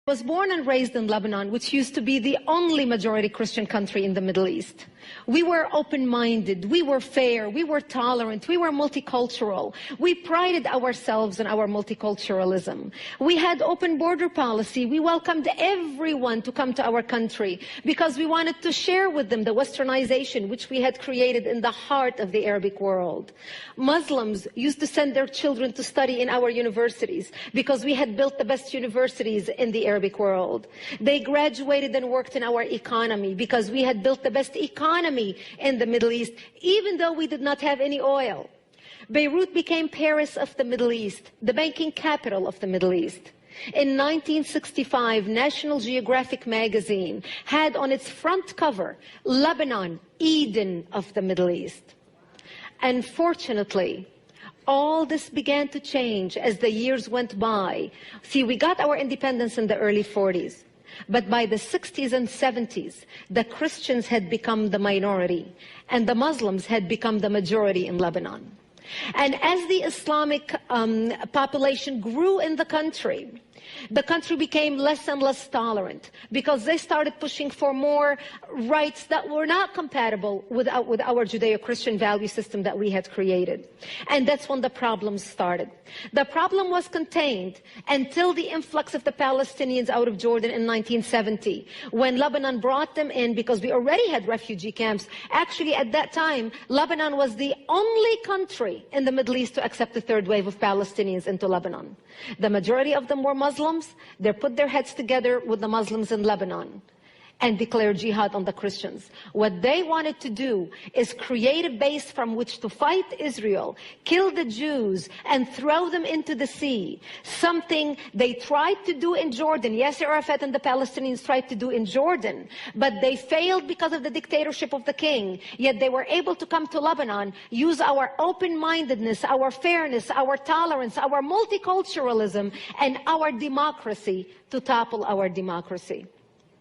was born and raised in Lebanon, which used to be the only majority Christian country in the Middle East. We were open-minded, we were fair, we were tolerant, we were multicultural. We prided ourselves in our multiculturalism. We had open border policy. We welcomed everyone to come to our country because we wanted to share with them the westernization which we had created in the heart of the Arabic world. Muslims used to send their children to study in our universities because we had built the best universities in the Arabic world. They graduated and worked in our economy because we had built the best economy in the Middle East, even though we did not have any oil. Beirut became Paris of the Middle East, the banking capital of the Middle East. In 1965, National Geographic magazine had on its front cover, Lebanon, Eden of the Middle East. Unfortunately, all this began to change as the years went by. See, we got our independence in the early 40s. But by the 60s and 70s, the Christians had become the minority, and the Muslims had become the majority in Lebanon. And as the Islamic population grew in the country became less and less tolerant because they started pushing for more rights that were not compatible with our Judeo-Christian value system that we had created. And that's when the problems started. The problem was contained until the influx of the Palestinians out of Jordan in 1970, when Lebanon brought them in because we already had refugee camps. Actually, at that time, Lebanon was the only country in the Middle East to accept the third wave of Palestinians into Lebanon. The majority of them were Muslims. They put their heads together with the Muslims in Lebanon and declared jihad on the Christians. What they wanted to do is create a base from which to fight Israel, kill the Jews, and throw them into the sea. Something they tried to do in Jordan. Yasser Arafat and the Palestinians tried to do in Jordan, but they failed because of the dictatorship of the king. Yet they were able to come to Lebanon, use our open-mindedness, our fairness, our tolerance, our multiculturalism, and our democracy to topple our democracy.